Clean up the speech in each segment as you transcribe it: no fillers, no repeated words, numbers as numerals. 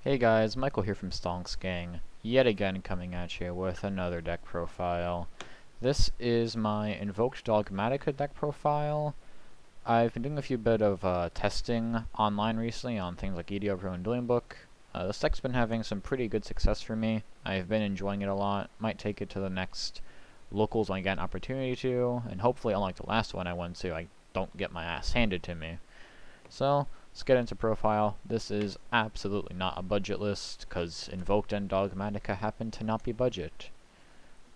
Hey guys, Michael here from Stonks Gang, yet again coming at you with another deck profile. This is my Invoked Dogmatika deck profile. I've been doing a few bit of testing online recently on things like EDO Pro and Dueling Book. This deck's been having some pretty good success for me. I've been enjoying it a lot. Might take it to the next locals when I get an opportunity to, and hopefully, unlike the last one I went to, I don't get my ass handed to me. So, let's get into profile. This is absolutely not a budget list, because Invoked and Dogmatika happen to not be budget.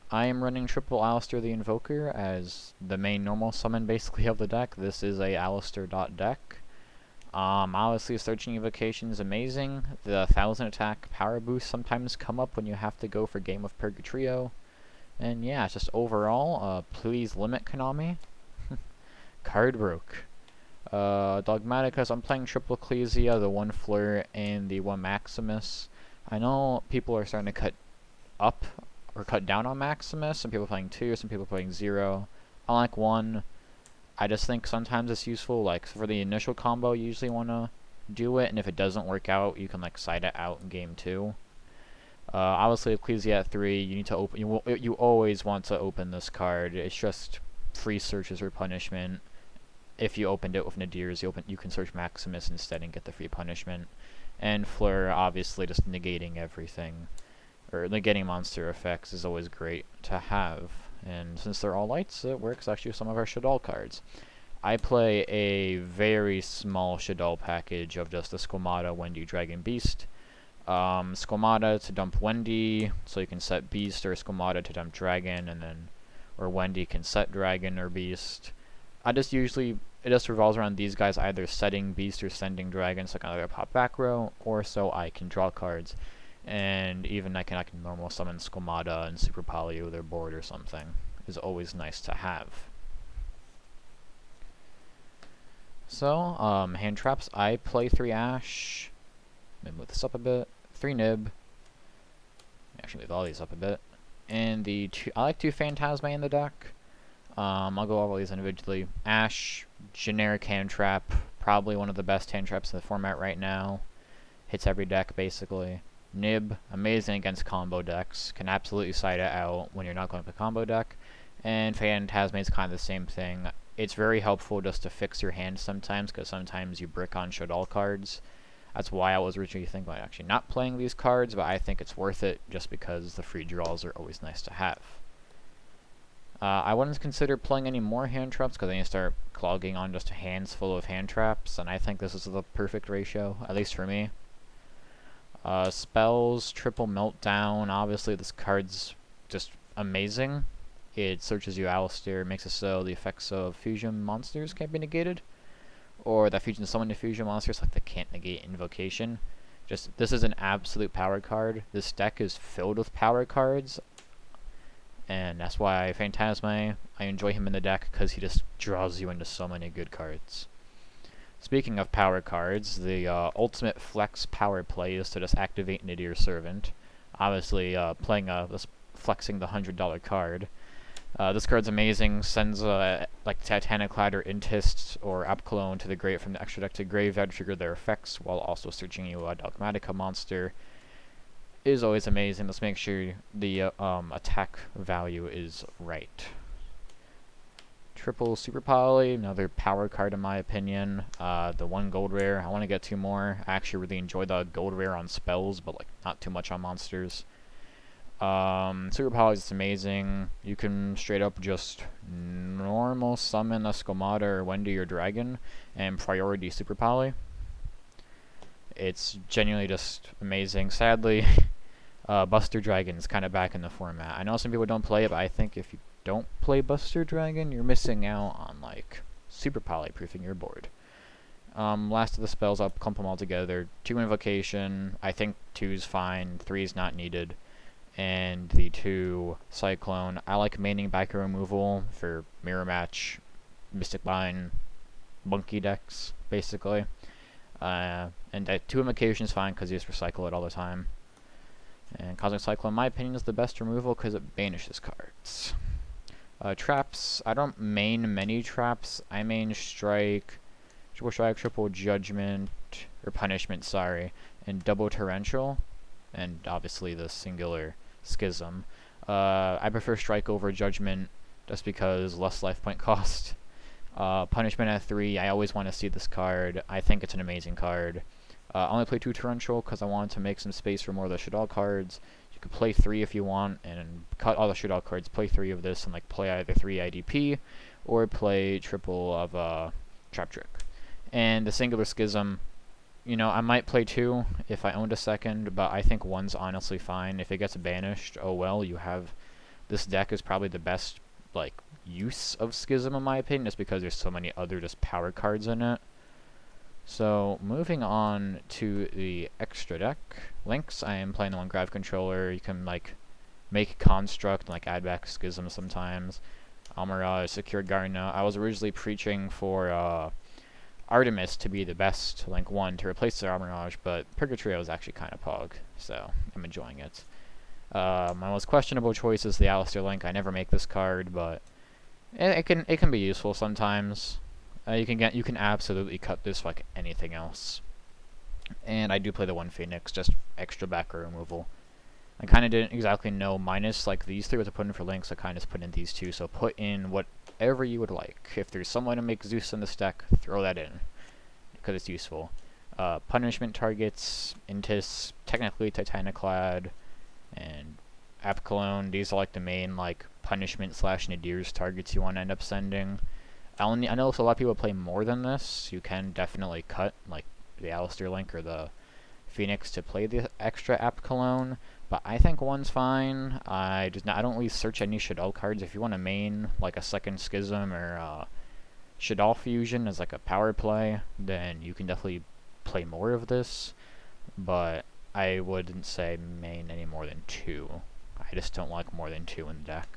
I am running triple Alistair the Invoker as the main normal summon basically of the deck. This is a Alistair deck. Obviously Searching Invocation is amazing. The 1000 attack power boosts sometimes come up when you have to go for Game of Purgatrio. And yeah, just overall, please limit Konami. Card broke. Dogmatika, so I'm playing triple Ecclesia, the 1 Fleur, and the 1 Maximus. I know people are starting to cut up, or cut down on Maximus. Some people are playing 2, some people are playing 0. I like 1. I just think sometimes it's useful, like, for the initial combo, you usually want to do it, and if it doesn't work out, you can, like, side it out in game 2. Obviously, Ecclesia at 3, you need to open, you always want to open this card. It's just free searches or punishment. If you opened it with Nadirs, you can search Maximus instead and get the free punishment. And Fleur, obviously, just negating everything, or negating monster effects is always great to have. And since they're all lights, it works actually with some of our Shaddoll cards. I play a very small Shaddoll package of just the Squamata, Wendy, Dragon, Beast. Squamata to dump Wendy, so you can set Beast, or Squamata to dump Dragon, and then, or Wendy can set Dragon or Beast. It just revolves around these guys either setting Beast or sending Dragon, so I can either pop back row, or so I can draw cards. And even I can normal summon Squamata and Super Poly with their board or something. Is always nice to have. So, hand traps, I play 3 Ash. Let me move this up a bit. 3 Nib. Actually move all these up a bit. And I like 2 Phantasma in the deck. I'll go over all these individually. Ash, generic hand trap, probably one of the best hand traps in the format right now. Hits every deck, basically. Nib, amazing against combo decks. Can absolutely side it out when you're not going for combo deck. And Phantasma is kind of the same thing. It's very helpful just to fix your hand sometimes, because sometimes you brick on Shaddoll cards. That's why I was originally thinking about actually not playing these cards, but I think it's worth it just because the free draws are always nice to have. I wouldn't consider playing any more hand traps because then you start clogging on just hands full of hand traps, and I think this is the perfect ratio, at least for me. Spells, triple meltdown. Obviously, this card's just amazing. It searches you Alistair, makes it so the effects of fusion monsters can't be negated, or that fusion summon to fusion monsters, like they can't negate invocation. This is an absolute power card. This deck is filled with power cards. And that's why Phantasma, I enjoy him in the deck, because he just draws you into so many good cards. Speaking of power cards, the ultimate flex power play is to just activate Nadir Servant. Obviously, flexing the $100 card. This card's amazing, sends like Titanic Ladder, Intist, or Apclone to the grave from the extra deck to graveyard to trigger their effects, while also searching you a Dogmatika monster. Is always amazing. Let's make sure the attack value is right. Triple Super Poly, another power card in my opinion. The 1 gold rare, I want to get 2 more. I actually really enjoy the gold rare on spells, but like not too much on monsters. Super Poly is amazing. You can straight up just normal summon a Squamata or Wendy or Dragon and priority Super Poly. It's genuinely just amazing. Sadly, Buster Dragon's kind of back in the format. I know some people don't play it, but I think if you don't play Buster Dragon, you're missing out on, like, super poly-proofing your board. Last of the spells, I'll clump them all together. 2 Invocation, I think 2's fine, 3's not needed. And the 2 Cyclone, I like maining backer removal for Mirror Match, Mystic Mine, Monkey decks, basically. And 2 Invocation is fine because you just recycle it all the time. And Cosmic Cyclone, in my opinion, is the best removal because it banishes cards. Traps, I don't main many traps. I main Strike, Triple Strike, Triple Judgment, or Punishment, sorry. and double torrential, and obviously the singular schism. I prefer strike over judgment just because less life point cost. Punishment at 3, I always want to see this card. I think it's an amazing card. I only play 2 torrential because I wanted to make some space for more of the Shadal cards. You could play 3 if you want and cut all the Shadal cards, play 3 of this, and like play either 3 IDP or play triple of Trap Trick. And the singular schism, you know, I might play 2 if I owned a second, but I think 1's honestly fine. If it gets banished, oh well, you have... This deck is probably the best, like, use of Schism in my opinion, just because there's so many other just power cards in it. So, moving on to the extra deck. Links, I am playing the one Grav Controller. You can, like, make Construct and, like, add back Schism sometimes. Almirage, Secured Garna. I was originally preaching for, Artemis to be the best Link 1 to replace the Almirage, but Purgatrio is actually kind of pog, so I'm enjoying it. My most questionable choice is the Alistair Link. I never make this card, but it can be useful sometimes. You can absolutely cut this like anything else. And I do play the one Phoenix, just extra backer removal. I kind of didn't exactly know, minus like these 3 what to put in for Links, I kind of just put in these 2, so put in whatever you would like. If there's some way to make Zeus in this deck, throw that in, because it's useful. Punishment targets, Intis, technically Titaniclad, and Apcalone. These are like the main like punishment / Nadir's targets you want to end up sending. I know if a lot of people play more than this, you can definitely cut like the Alistair Link or the Phoenix to play the extra Apcalone, but I think 1's fine. I don't really search any Shadal cards. If you want to main like a second Schism or Shadal Fusion as like a power play, then you can definitely play more of this, but I wouldn't say main any more than 2. I just don't like more than 2 in the deck.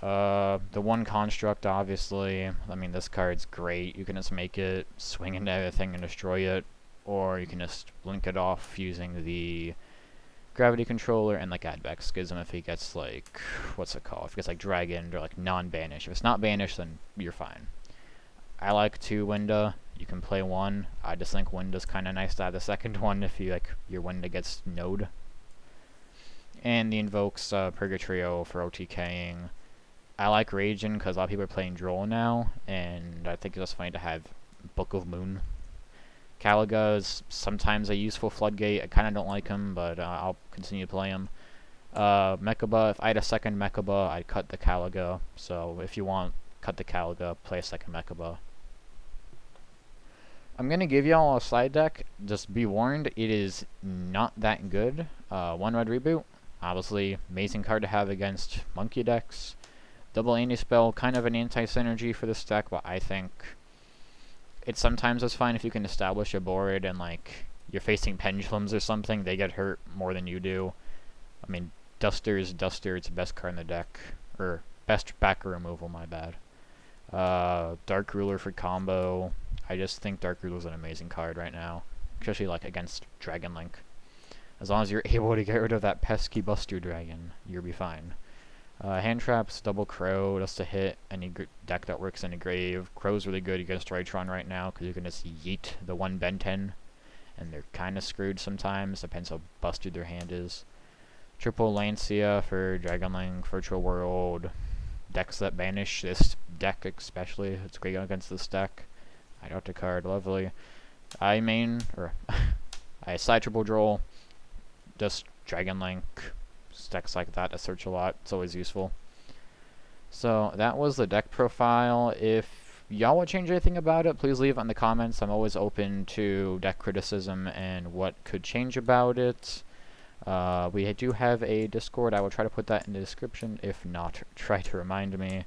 The one Construct, obviously, I mean, this card's great. You can just make it swing into everything and destroy it, or you can just link it off using the Gravity Controller and like add back Schism if he gets like, what's it called? If he gets like Dragoned or like non-banish. If it's not banished, then you're fine. I like 2 Winda. You can play 1. I just think Winda's kind of nice to have the second one if you like your Winda gets node. And the Invokes Purgatrio for OTKing. I like Raging because a lot of people are playing Droll now, and I think it's just funny to have Book of Moon. Caliga is sometimes a useful floodgate. I kind of don't like him, but I'll continue to play him. Mechaba, if I had a second Mechaba, I'd cut the Caliga. So if you want, cut the Caliga, play a second Mechaba. I'm going to give y'all a side deck. Just be warned, it is not that good. One Red Reboot, obviously amazing card to have against Monkey decks. Double Anti-Spell, kind of an anti-synergy for this deck, but I think it sometimes is fine if you can establish a board and like you're facing Pendulums or something, they get hurt more than you do. I mean, Duster is Duster, it's the best card in the deck. Or, best backer removal, my bad. Dark Ruler for combo. I just think Dark Ruler is an amazing card right now, especially like against Dragon Link. As long as you're able to get rid of that pesky Buster Dragon, you'll be fine. Hand Traps, Double Crow, just to hit any deck that works in a grave. Crow's really good against Rytron right now, because you can just yeet the one Ben 10, and they're kind of screwed sometimes, depends how busted their hand is. Triple Lancia for Dragon Link, Virtual World, decks that banish this deck especially, it's great against this deck. I got the card, lovely. I side triple Droll, just Dragon Link, decks like that to search a lot, it's always useful. So that was the deck profile. If y'all want to change anything about it, please leave it in the comments. I'm always open to deck criticism and what could change about it. We do have a Discord. I will try to put that in the description. If not, try to remind me.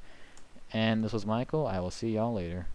And this was Michael. I will see y'all later.